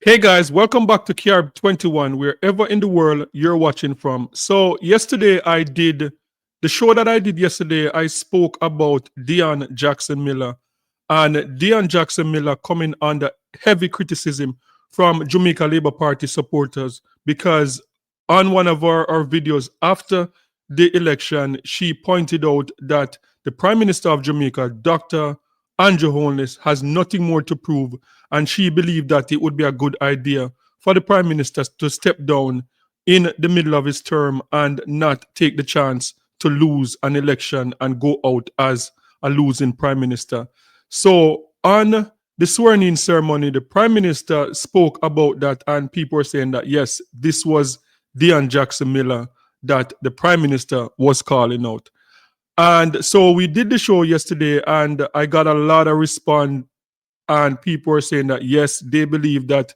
Hey guys, welcome back to Carib 21, wherever in the world you're watching from. So, yesterday the show that I did yesterday, I spoke about Deion Jackson Miller. And Deion Jackson Miller coming under heavy criticism from Jamaica Labour Party supporters because on one of our videos after the election, she pointed out that the Prime Minister of Jamaica, Dr. Andrew Holness, has nothing more to prove, and she believed that it would be a good idea for the Prime Minister to step down in the middle of his term and not take the chance to lose an election and go out as a losing Prime Minister. So, on the swearing in ceremony, the Prime Minister spoke about that, and people were saying that yes, this was Deion Jackson Miller that the Prime Minister was calling out. And so we did the show yesterday, and I got a lot of response, and people were saying that yes, they believe that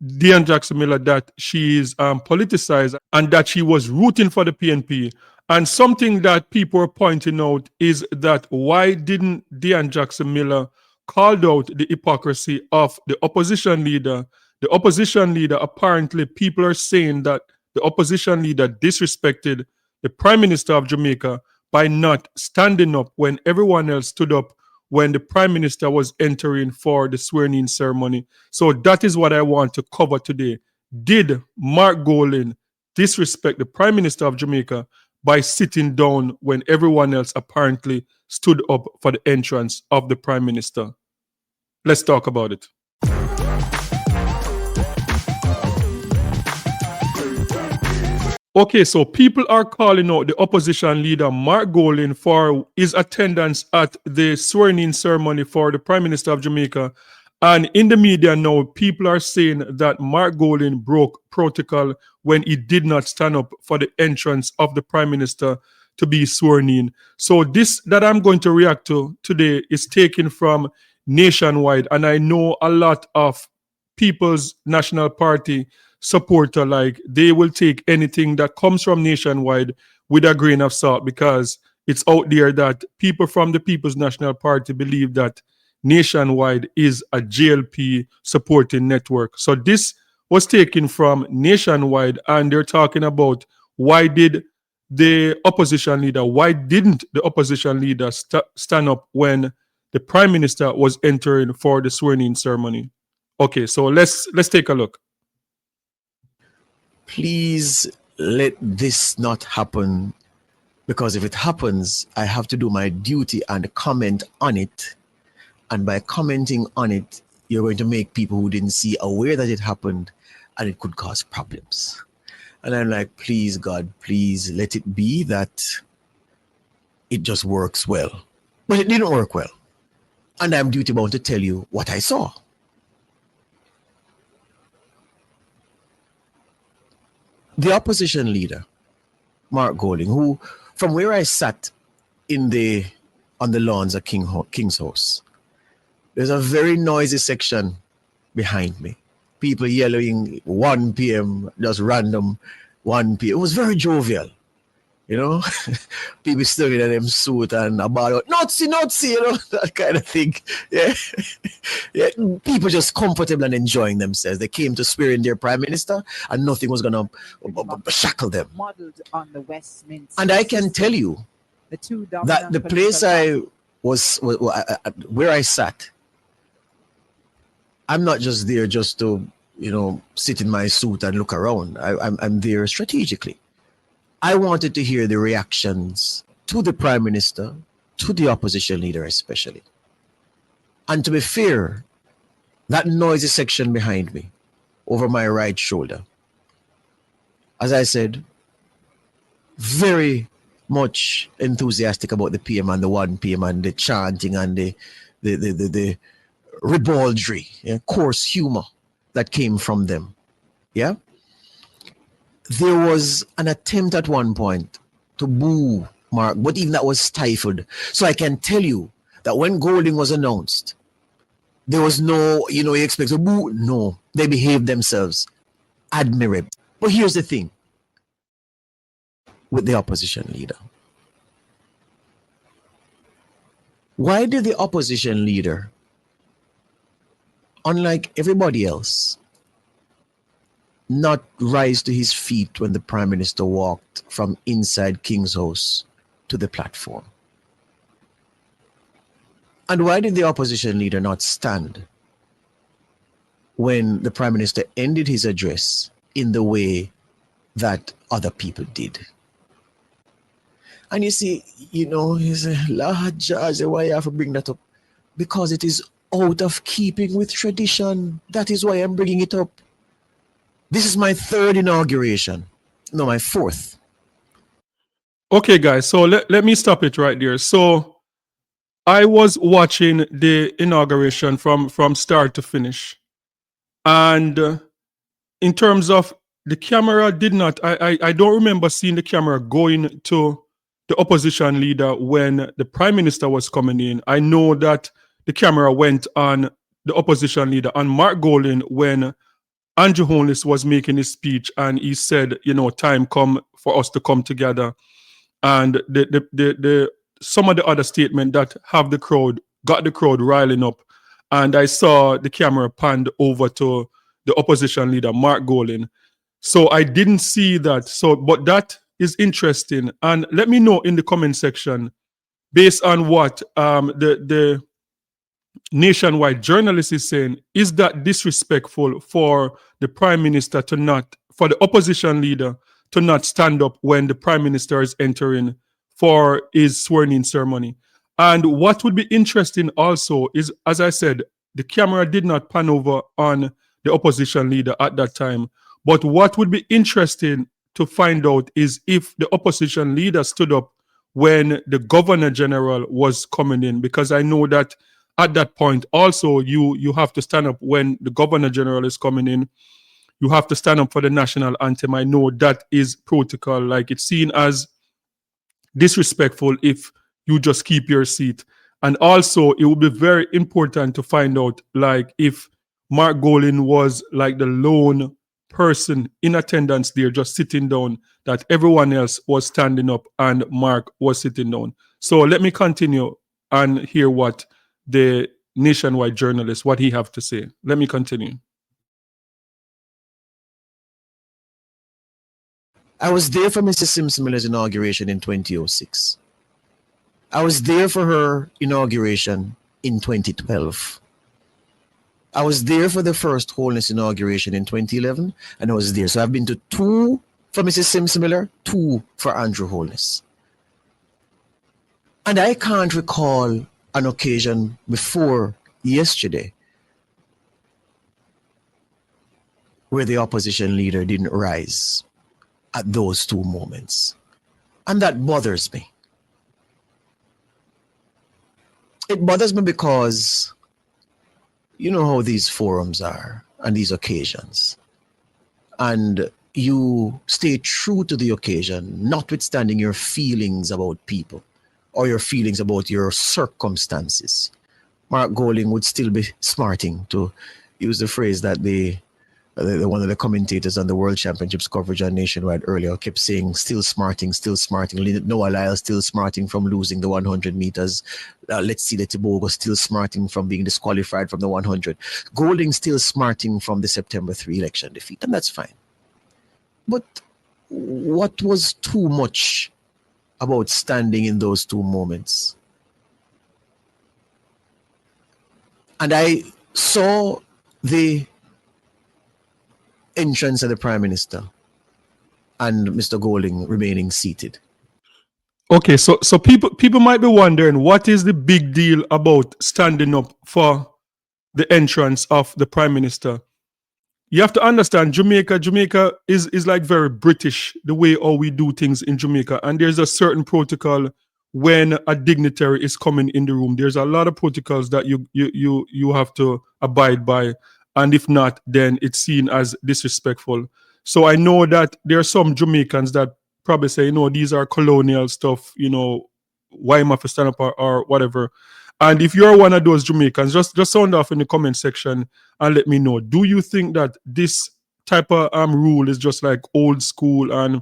Deion Jackson Miller, that she is politicized and that she was rooting for the PNP. And something that people are pointing out is that why didn't Deion Jackson Miller called out the hypocrisy of the opposition leader? The opposition leader, apparently, people are saying that the opposition leader disrespected the Prime Minister of Jamaica by not standing up when everyone else stood up when the Prime Minister was entering for the swearing in ceremony. So that is what I want to cover today. Did Mark Golding disrespect the Prime Minister of Jamaica by sitting down when everyone else apparently stood up for the entrance of the Prime Minister? Let's talk about it. Okay, so people are calling out the opposition leader Mark Golding for his attendance at the swearing-in ceremony for the Prime Minister of Jamaica. And in the media now, people are saying that Mark Golding broke protocol when he did not stand up for the entrance of the Prime Minister to be sworn in. So this that I'm going to react to today is taken from Nationwide, and I know a lot of People's National Party supporter, like they will take anything that comes from Nationwide with a grain of salt, because it's out there that people from the People's National Party believe that Nationwide is a JLP supporting network. So this was taken from Nationwide, and they're talking about why didn't the opposition leader stand up when the Prime Minister was entering for the swearing-in ceremony. Okay, so let's take a look. Please let this not happen, because if it happens, I have to do my duty and comment on it. And by commenting on it, you're going to make people who didn't see aware that it happened, and it could cause problems. And I'm like, please, God, please let it be that it just works well. But it didn't work well. And I'm duty bound to tell you what I saw. The opposition leader, Mark Golding, who, from where I sat on the lawns at King's House, there's a very noisy section behind me. People yelling 1 p.m., just random 1 p.m. It was very jovial, you know. People still in them suit and about Nazi, you know, that kind of thing. Yeah. Yeah. People just comfortable and enjoying themselves. They came to swear in their prime minister, and nothing was gonna shackle them. Modeled on the Westminster. And I can tell you that the place I was where I sat, I'm not just there just to, you know, sit in my suit and look around. I'm there strategically. I wanted to hear the reactions to the Prime Minister, to the opposition leader especially. And to be fair, that noisy section behind me, over my right shoulder, as I said, very much enthusiastic about the PM and the 1 PM and the chanting and the ribaldry, yeah, coarse humor that came from them. Yeah. There was an attempt at one point to boo Mark, but even that was stifled. So I can tell you that when Golding was announced, there was no, you expect a boo. No, they behaved themselves admirably. But here's the thing with the opposition leader. Why did the opposition leader, unlike everybody else, not rise to his feet when the Prime Minister walked from inside King's House to the platform? And why did the opposition leader not stand when the Prime Minister ended his address in the way that other people did? And you see, he said, Lord George, why you have to bring that up? Because it is out of keeping with tradition. That is why I'm bringing it up. This is my third inauguration. No, my fourth. Okay, guys, so let me stop it right there. So I was watching the inauguration from start to finish. And in terms of the camera did not, I don't remember seeing the camera going to the opposition leader when the prime minister was coming in. I know that the camera went on the opposition leader, on Mark Golding, when Andrew Holness was making his speech, and he said, time come for us to come together. And the some of the other statement that have the crowd, got the crowd riling up. And I saw the camera panned over to the opposition leader, Mark Golding. So I didn't see that. So, but that is interesting. And let me know in the comment section, based on what the nationwide journalist is saying, is that disrespectful for the prime minister to not, for the opposition leader to not stand up when the prime minister is entering for his swearing-in ceremony? And what would be interesting also is, as I said, the camera did not pan over on the opposition leader at that time. But what would be interesting to find out is if the opposition leader stood up when the governor general was coming in, because I know that at that point also you have to stand up when the governor general is coming in. You have to stand up for the national anthem. I know that is protocol. Like, it's seen as disrespectful if you just keep your seat. And also it would be very important to find out, like, if Mark Golding was like the lone person in attendance there, just sitting down, that everyone else was standing up and Mark was sitting down. So let me continue and hear what the nationwide journalist, what he have to say. Let me continue. I was there for Mrs. Simpson Miller's inauguration in 2006. I was there for her inauguration in 2012. I was there for the first Holness inauguration in 2011, and I was there. So I've been to 2 for Mrs. Simpson Miller, 2 for Andrew Holness. And I can't recall an occasion before yesterday where the opposition leader didn't rise at those 2 moments. And that bothers me. It bothers me because you know how these forums are and these occasions. And you stay true to the occasion, notwithstanding your feelings about people or your feelings about your circumstances. Mark Golding would still be smarting, to use the phrase that one of the commentators on the World Championships coverage on Nationwide earlier kept saying, still smarting. Noah Lyle still smarting from losing the 100 meters. Let's see the Tobago still smarting from being disqualified from the 100. Golding still smarting from the September 3 election defeat, and that's fine. But what was too much about standing in those 2 moments? And I saw the entrance of the Prime Minister and Mr. Golding remaining seated. Okay, so people might be wondering, what is the big deal about standing up for the entrance of the Prime Minister? You have to understand, Jamaica is like very British, the way how we do things in Jamaica. And there's a certain protocol when a dignitary is coming in the room. There's a lot of protocols that you have to abide by. And if not, then it's seen as disrespectful. So I know that there are some Jamaicans that probably say, these are colonial stuff, why am I to stand up or whatever. And if you're one of those Jamaicans, just sound off in the comment section and let me know. Do you think that this type of rule is just like old school, and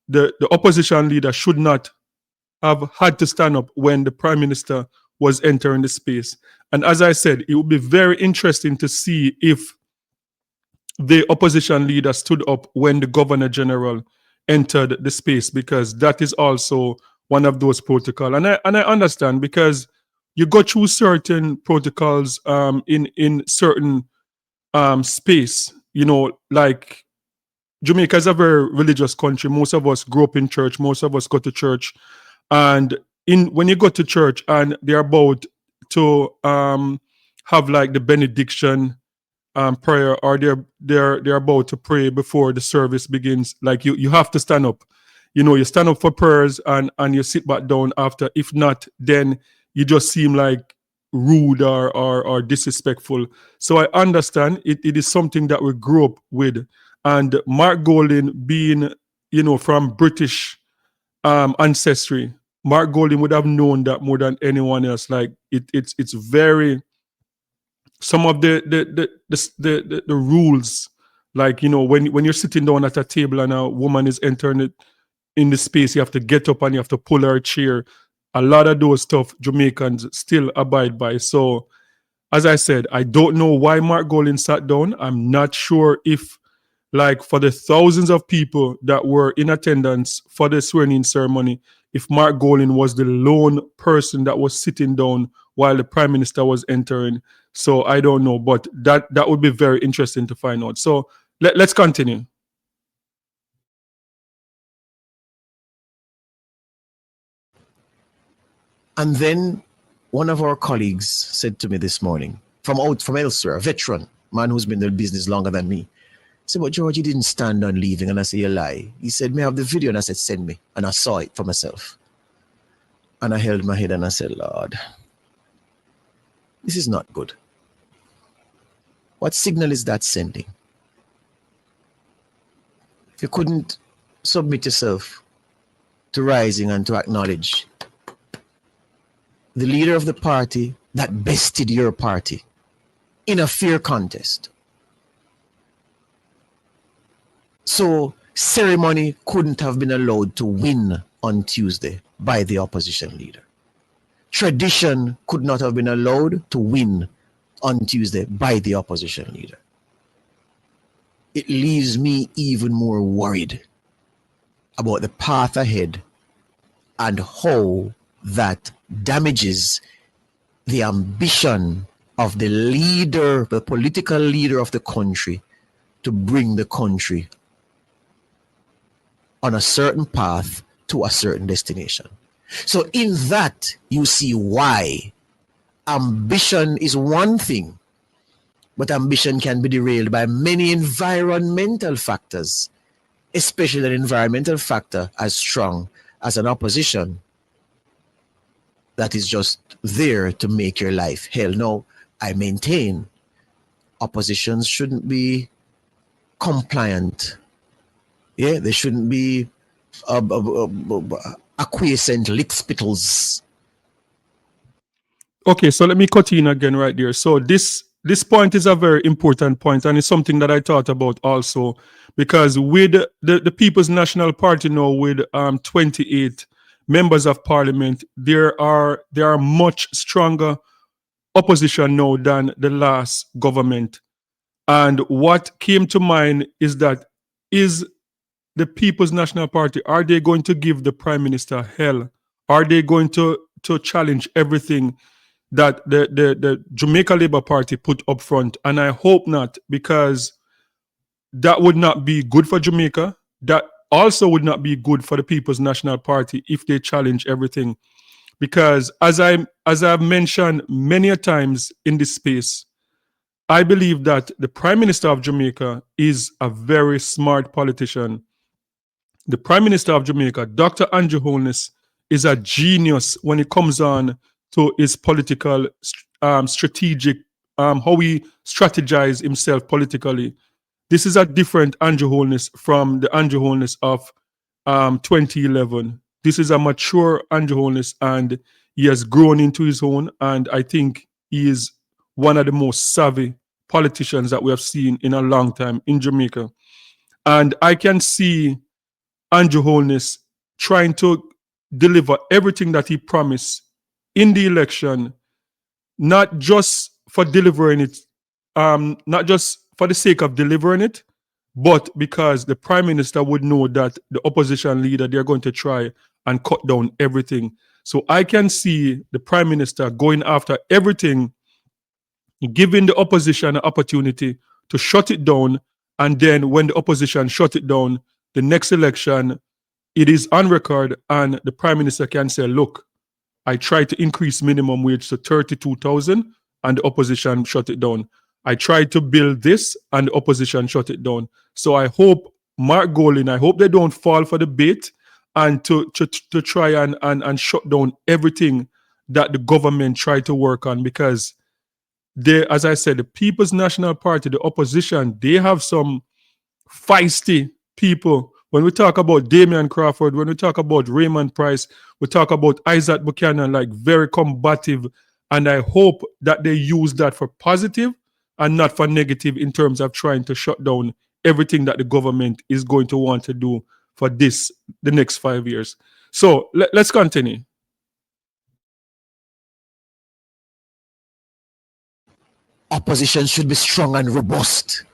the opposition leader should not have had to stand up when the Prime Minister was entering the space? And as I said, it would be very interesting to see if the opposition leader stood up when the governor general entered the space, because that is also one of those protocol. And I understand, because you go through certain protocols in certain space. You know, like Jamaica is a very religious country. Most of us grew up in church. Most of us go to church, and when you go to church and they're about to have like the benediction prayer, or they're about to pray before the service begins, like you have to stand up. You know, you stand up for prayers, and you sit back down after. If not, then you just seem like rude or disrespectful. So I understand it is something that we grew up with. And Mark Golding being, you know, from British ancestry, Mark Golding would have known that more than anyone else. Like it's very, some of the rules, like, you know, when you're sitting down at a table and a woman is entering it in the space, you have to get up and you have to pull her chair. A lot of those stuff Jamaicans still abide by. So as I said, I don't know why Mark Golding sat down. I'm not sure if, like, for the thousands of people that were in attendance for the swearing-in ceremony, if Mark Golding was the lone person that was sitting down while the prime minister was entering. So I don't know, but that would be very interesting to find out. So let's continue. And then one of our colleagues said to me this morning, from elsewhere, a veteran, man who's been in the business longer than me, said, but George, you didn't stand on leaving. And I said, you lie. He said, may I have the video? And I said, send me. And I saw it for myself. And I held my head and I said, Lord, this is not good. What signal is that sending? If you couldn't submit yourself to rising and to acknowledge the leader of the party that bested your party in a fair contest. So ceremony couldn't have been allowed to win on Tuesday by the opposition leader. Tradition could not have been allowed to win on Tuesday by the opposition leader. It leaves me even more worried about the path ahead and how that damages the ambition of the leader, the political leader of the country, to bring the country on a certain path to a certain destination. So in that, you see why ambition is one thing, but ambition can be derailed by many environmental factors, especially an environmental factor as strong as an opposition that is just there to make your life hell. No, I maintain oppositions shouldn't be compliant. Yeah, they shouldn't be acquiescent lick spittles. Okay, so let me cut in again right there. So this point is a very important point, and it's something that I thought about also, because with the People's National Party now, with 28 members of parliament, there are much stronger opposition now than the last government. And what came to mind is that, is the People's National Party, are they going to give the prime minister hell? Are they going to challenge everything that the Jamaica Labour Party put up front? And I hope not, because that would not be good for Jamaica. That also would not be good for the People's National Party if they challenge everything. Because as I've mentioned many a times in this space, I believe that the Prime Minister of Jamaica is a very smart politician. The Prime Minister of Jamaica, Dr. Andrew Holness, is a genius when it comes on to his political strategic, how he strategizes himself politically. This is a different Andrew Holness from the Andrew Holness of 2011. This is a mature Andrew Holness, and he has grown into his own, and I think he is one of the most savvy politicians that we have seen in a long time in Jamaica. And I can see Andrew Holness trying to deliver everything that he promised in the election, not just for delivering it, not just for the sake of delivering it, but because the prime minister would know that the opposition leader, they're going to try and cut down everything. So I can see the prime minister going after everything, giving the opposition an opportunity to shut it down. And then when the opposition shut it down, the next election, it is on record, and the prime minister can say, look, I tried to increase minimum wage to 32,000 and the opposition shut it down. I tried to build this and the opposition shut it down. So I hope Mark Golding, I hope they don't fall for the bait and to try and shut down everything that the government tried to work on, because they, as I said, the People's National Party, the opposition, they have some feisty people. When we talk about Damian Crawford, when we talk about Raymond Price, we talk about Isaac Buchanan, like very combative. And I hope that they use that for positive and not for negative in terms of trying to shut down everything that the government is going to want to do for the next 5 years. So let's continue. Opposition should be strong and robust.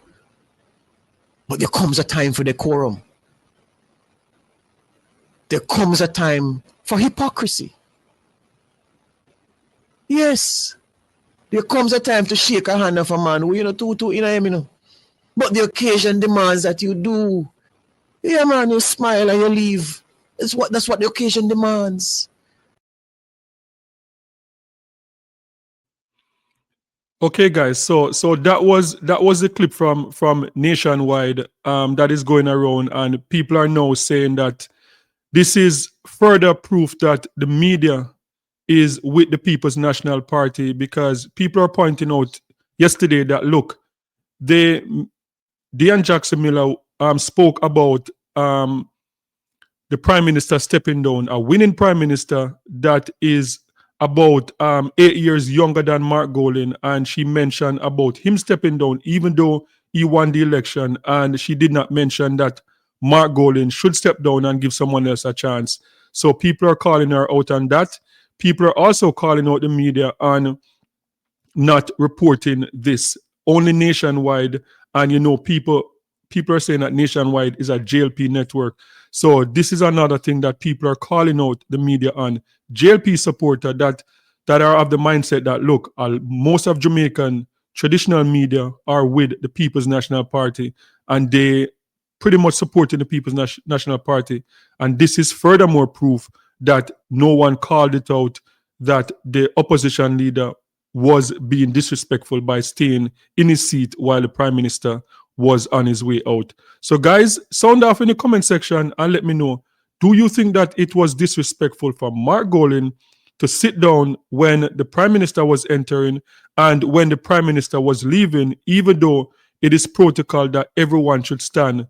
But there comes a time for decorum. There comes a time for hypocrisy. Yes. There comes a time to shake a hand of a man who, too in him, But the occasion demands that you do. Yeah, man, you smile and you leave. That's what the occasion demands. Okay, guys. So that was the clip from Nationwide that is going around, and people are now saying that this is further proof that the media is with the People's National Party, because people are pointing out yesterday that, look, Dean Jackson Miller spoke about the prime minister stepping down, a winning prime minister that is about 8 years younger than Mark Golding, and she mentioned about him stepping down even though he won the election, and she did not mention that Mark Golding should step down and give someone else a chance. So people are calling her out on that. People are also calling out the media on not reporting this. Only Nationwide, and people are saying that Nationwide is a JLP network. So this is another thing that people are calling out the media on. JLP supporter that are of the mindset that, look, most of Jamaican traditional media are with the People's National Party, and they pretty much supporting the People's National Party. And this is furthermore proof that no one called it out, that the opposition leader was being disrespectful by staying in his seat while the prime minister was on his way out. So guys, sound off in the comment section and let me know, do you think that it was disrespectful for Mark Golding to sit down when the prime minister was entering and when the prime minister was leaving, even though it is protocol that everyone should stand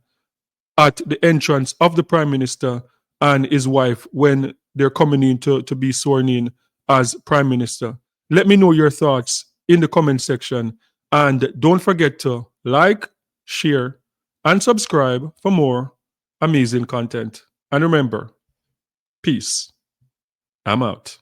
at the entrance of the prime minister and his wife when they're coming in to be sworn in as prime minister? Let me know your thoughts in the comment section, and don't forget to like, share, and subscribe for more amazing content. And remember, peace. I'm out.